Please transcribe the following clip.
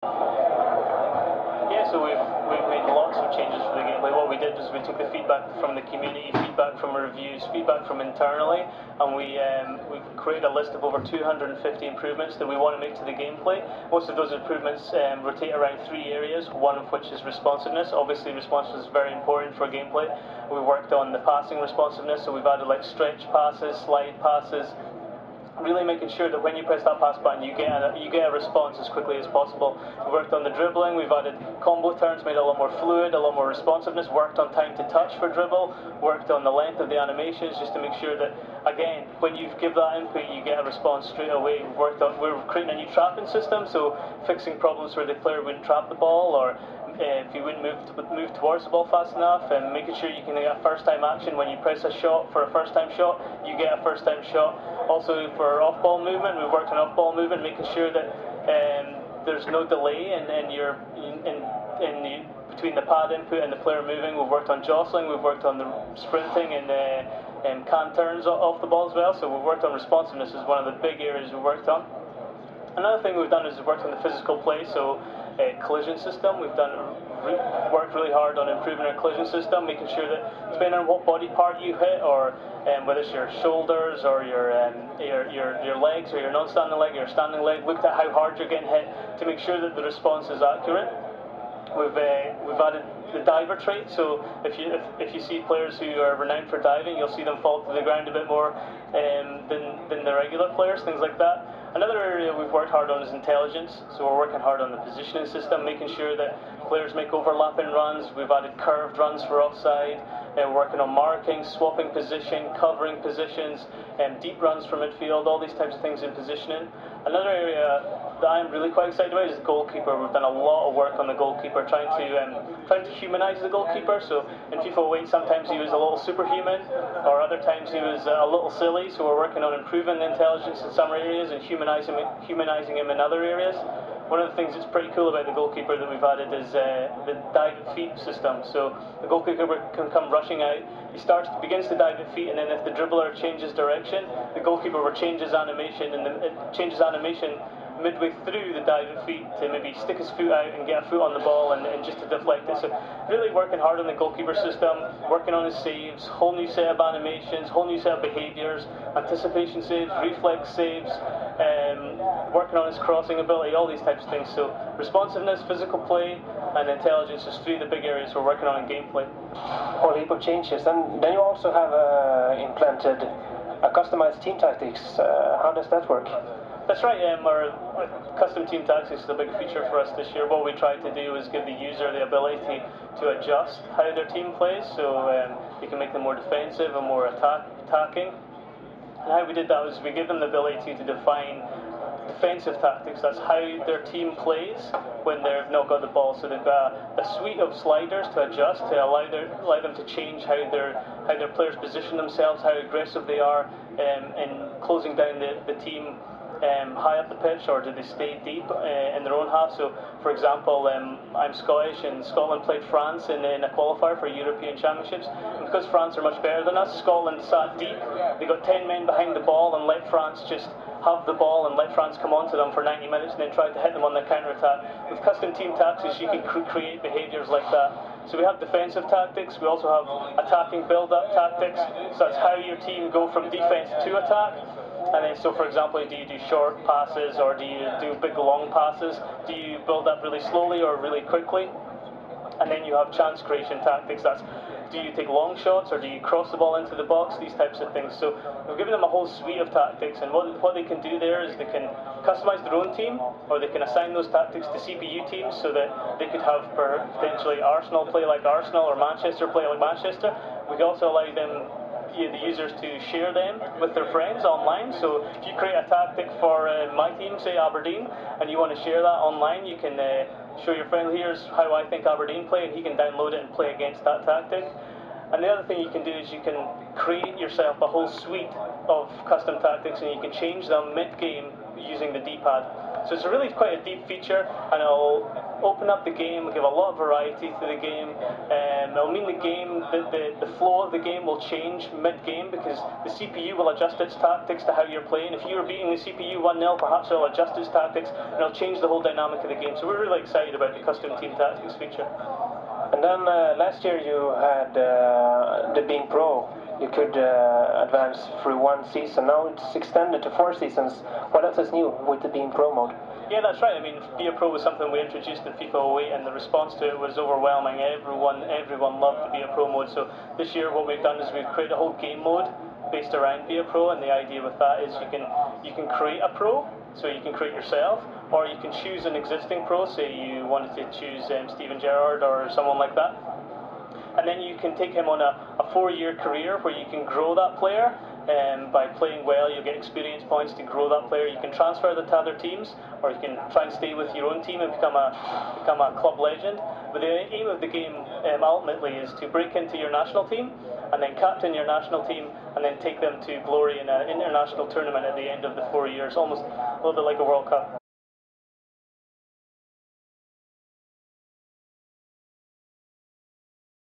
Yeah, so we've made lots of changes for the gameplay. What we did was we took the feedback from the community, feedback from reviews, feedback from internally, and we've created a list of over 250 improvements that we want to make to the gameplay. Most of those improvements rotate around three areas, one of which is responsiveness. Obviously, responsiveness is very important for gameplay. We worked on the passing responsiveness, so we've added like stretch passes, slide passes, really making sure that when you press that pass button, you get a response as quickly as possible. We worked on the dribbling, we've added combo turns, made it a lot more fluid, a lot more responsiveness, worked on time to touch for dribble, worked on the length of the animations just to make sure that, again, when you give that input, you get a response straight away. We're creating a new trapping system, so fixing problems where the player wouldn't trap the ball, or if you wouldn't move towards the ball fast enough, and making sure you can get a first time action when you press a shot for a first time shot, you get a first time shot. Also for off ball movement, we've worked on off ball movement, making sure that there's no delay between the pad input and the player moving. We've worked on jostling, we've worked on the sprinting and can turns off the ball as well. So we've worked on responsiveness as one of the big areas we've worked on. Another thing we've done is worked on the physical play, so collision system. We've worked really hard on improving our collision system, making sure that depending on what body part you hit, or whether it's your shoulders or your legs, or your non-standing leg or your standing leg, looked at how hard you're getting hit to make sure that the response is accurate. We've added the diver trait, so if you see players who are renowned for diving, you'll see them fall to the ground a bit more than the regular players, things like that. Another area we've worked hard on is intelligence, so we're working hard on the positioning system, making sure that players make overlapping runs. We've added curved runs for offside, we're working on marking, swapping position, covering positions, deep runs for midfield, all these types of things in positioning. Another area that I'm really quite excited about is the goalkeeper. We've done a lot of work on the goalkeeper, trying to humanise the goalkeeper. So in FIFA 08, sometimes he was a little superhuman, or other times he was a little silly. So we're working on improving the intelligence in some areas and humanising him in other areas. One of the things that's pretty cool about the goalkeeper that we've added is the dive at feet system. So the goalkeeper can come rushing out. He begins to dive at feet, and then if the dribbler changes direction, the goalkeeper changes animation, and it changes animation midway through the dive at feet to maybe stick his foot out and get a foot on the ball and just to deflect it. So really working hard on the goalkeeper system, working on his saves, whole new set of animations, whole new set of behaviours, anticipation saves, reflex saves, working on his crossing ability, all these types of things. So responsiveness, physical play, and intelligence is three of the big areas we're working on in gameplay. Whole heap of changes. And then you also have implemented a customized team tactics. How does that work? That's right, our custom team tactics is a big feature for us this year. What we tried to do is give the user the ability to adjust how their team plays, so you can make them more defensive and more attacking. And how we did that was we give them the ability to define defensive tactics. That's how their team plays when they've not got the ball. So they've got a suite of sliders to adjust to allow them to change how their players position themselves, how aggressive they are in closing down the team high up the pitch, or do they stay deep in their own half? So, for example, I'm Scottish, and Scotland played France in a qualifier for European Championships. And because France are much better than us, Scotland sat deep. They got 10 men behind the ball and let France just have the ball and let France come onto them for 90 minutes and then try to hit them on their counter-attack. With custom team tactics, you can create behaviours like that. So we have defensive tactics, we also have attacking build-up tactics, so that's how your team go from defence to attack. And then, so for example, do you do short passes, or do you do big long passes? Do you build up really slowly or really quickly? And then you have chance creation tactics. That's, do you take long shots, or do you cross the ball into the box? These types of things. So we've given them a whole suite of tactics, and what they can do there is they can customize their own team, or they can assign those tactics to CPU teams, so that they could have potentially Arsenal play like Arsenal, or Manchester play like Manchester. We can also allow the users to share them with their friends online. So if you create a tactic for my team, say Aberdeen, and you want to share that online, you can show your friend, here's how I think Aberdeen play, and he can download it and play against that tactic. And the other thing you can do is you can create yourself a whole suite of custom tactics, and you can change them mid-game using the D-pad. So it's really quite a deep feature, and it'll open up the game, give a lot of variety to the game. It'll mean the flow of the game will change mid-game, because the CPU will adjust its tactics to how you're playing. If you're beating the CPU 1-0, perhaps it'll adjust its tactics, and it'll change the whole dynamic of the game. So we're really excited about the custom team tactics feature. And then last year you had the Being Pro. You could advance through one season. Now it's extended to 4 seasons. What else is new with the Being Pro mode? Yeah, that's right. I mean, Be a Pro was something we introduced in FIFA 08, and the response to it was overwhelming. Everyone loved the Be a Pro mode. So this year what we've done is we've created a whole game mode based around Be a Pro, and the idea with that is you can create a pro, so you can create yourself, or you can choose an existing pro. Say you wanted to choose Steven Gerrard or someone like that, and then you can take him on a 4-year career where you can grow that player. By playing well, you'll get experience points to grow that player. You can transfer that to other teams, or you can try and stay with your own team and become a club legend. But the aim of the game ultimately is to break into your national team, and then captain your national team, and then take them to glory in an international tournament at the end of the 4 years, almost a little bit like a World Cup.